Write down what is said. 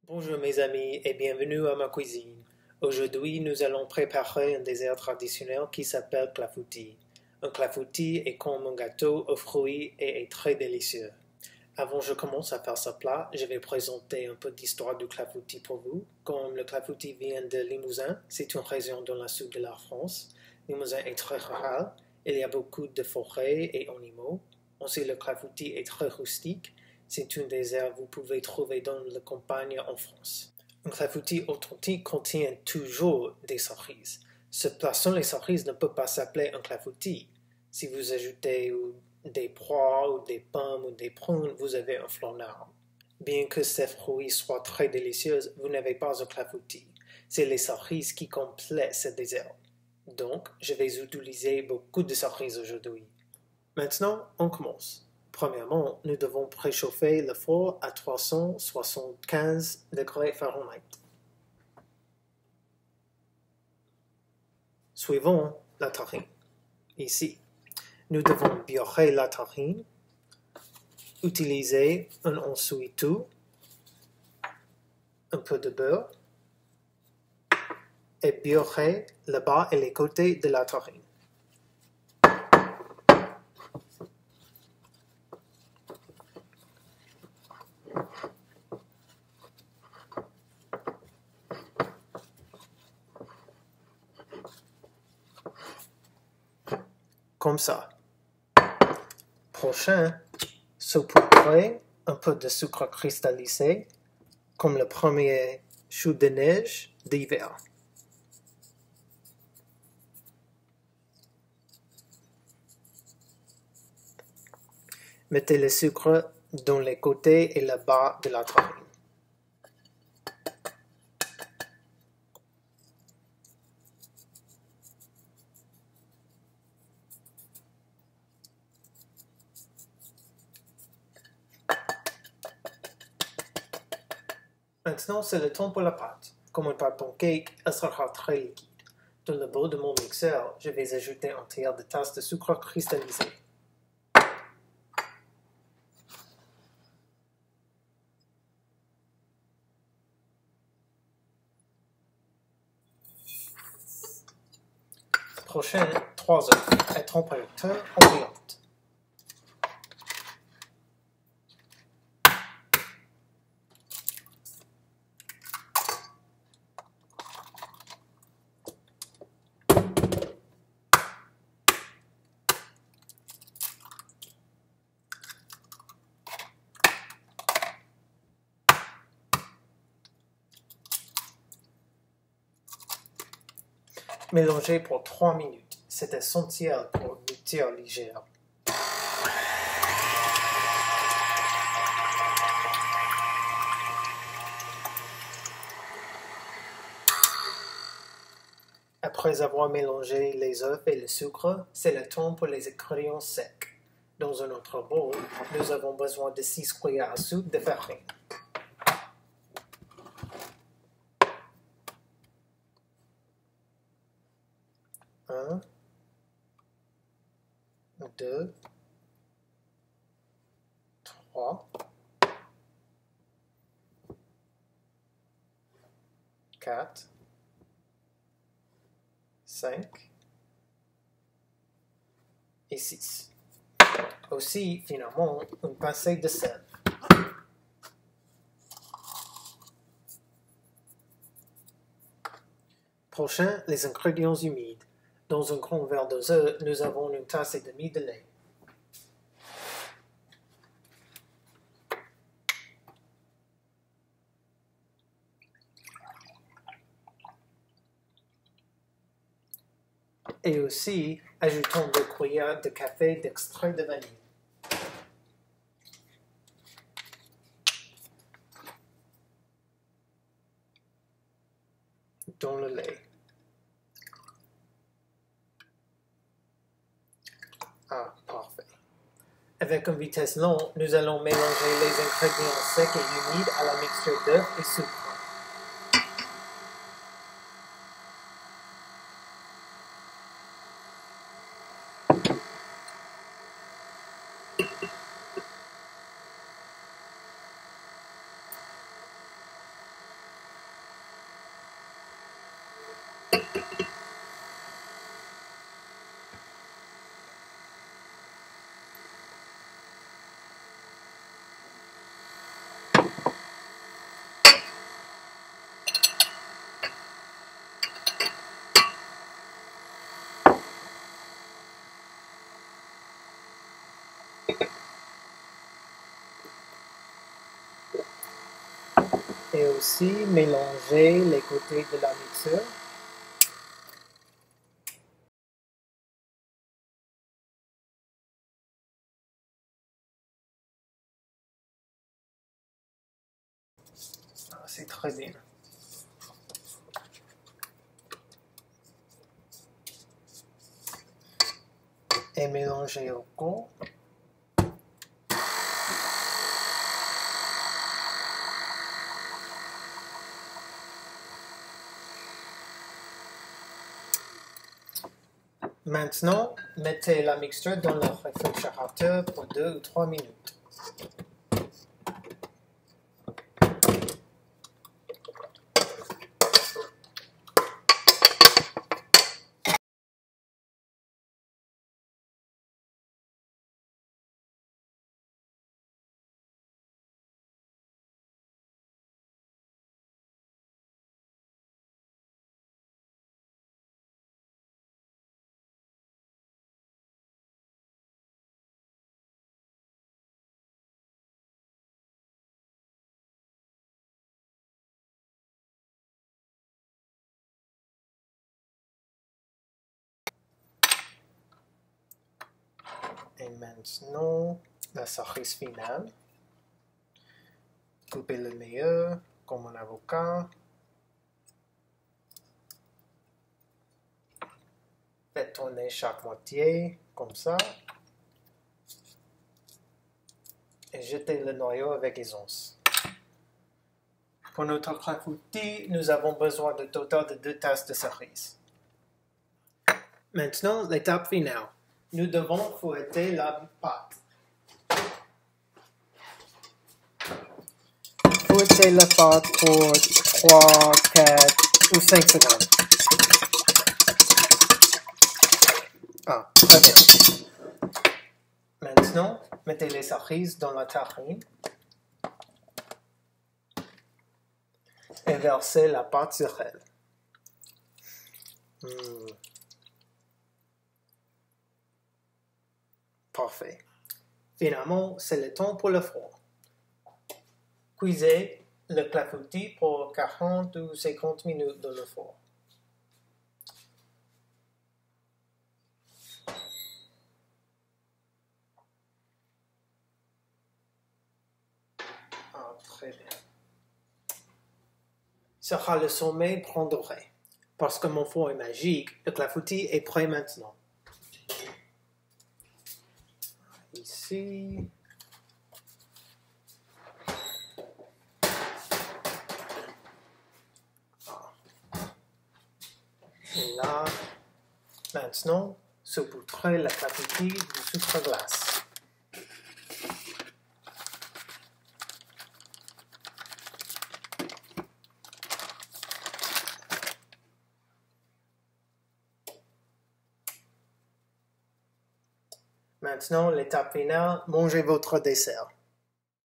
Bonjour mes amis et bienvenue à ma cuisine. Aujourd'hui, nous allons préparer un dessert traditionnel qui s'appelle clafoutis. Un clafoutis est comme un gâteau aux fruits et est très délicieux. Avant que je commence à faire ce plat, je vais présenter un peu d'histoire du clafoutis pour vous. Comme le clafoutis vient de Limousin, c'est une région dans le sud de la France. Limousin est très rural, il y a beaucoup de forêts et animaux. Aussi, le clafoutis est très rustique. C'est un dessert que vous pouvez trouver dans la campagne en France. Un clafoutis authentique contient toujours des cerises. Ce plat sans les cerises ne peut pas s'appeler un clafoutis. Si vous ajoutez des pois ou des pommes ou des prunes, vous avez un flaneur. Bien que ces fruits soient très délicieux, vous n'avez pas un clafoutis. C'est les cerises qui complètent ce dessert. Donc, je vais utiliser beaucoup de cerises aujourd'hui. Maintenant, on commence. Premièrement, nous devons préchauffer le four à 375 degrés Fahrenheit. Suivons la farine. Ici, nous devons beurrer la farine, utiliser un ensuite-tout, un peu de beurre, et beurrer le bas et les côtés de la farine. Comme ça. Prochain, saupoudrer un peu de sucre cristallisé, comme le premier chute de neige d'hiver. Mettez le sucre dans les côtés et le bas de la farine. Maintenant, c'est le temps pour la pâte. Comme une pâte pancake, elle sera très liquide. Dans le bol de mon mixeur, je vais ajouter un tiers de tasse de sucre cristallisé. Prochain, 3 œufs à température ambiante. Mélangez pour 3 minutes. C'est essentiel pour une mixture légère. Après avoir mélangé les œufs et le sucre, c'est le temps pour les ingrédients secs. Dans un autre bol, nous avons besoin de 6 cuillères à soupe de farine. Un, 2, 3, 4, 5 et 6. Aussi, finalement, une pincée de sel. Prochain, les ingrédients humides. Dans un grand verre d'eau, nous avons une tasse et demie de lait. Et aussi, ajoutons 2 cuillères de café d'extrait de vanille. Dans le lait. Ah, parfait. Avec une vitesse lente, nous allons mélanger les ingrédients secs et humides à la mixture d'œufs et sucre. Et aussi mélanger les côtés de la mixeur. C'est très bien. Et mélanger au goût. Maintenant, mettez la mixture dans le réfrigérateur pour 2 ou 3 minutes. Et maintenant, la cerise finale. Coupez le meilleur comme un avocat. Faites tourner chaque moitié, comme ça. Et jetez le noyau avec aisance. Pour notre clafoutis, nous avons besoin de total de 2 tasses de cerises. Maintenant, l'étape finale. Nous devons fouetter la pâte. Fouettez la pâte pour 3, 4 ou 5 secondes. Ah, très bien. Maintenant, mettez les cerises dans la terrine et versez la pâte sur elle. Parfait. Finalement, c'est le temps pour le four. Cuisez le clafoutis pour 40 ou 50 minutes dans le four. Ah, très bien. Sera le sommet brun doré. Parce que mon four est magique, le clafoutis est prêt maintenant. Ici. Et là. Maintenant, saupoudrez le clafoutis de sucre glace. Maintenant, l'étape finale, mangez votre dessert.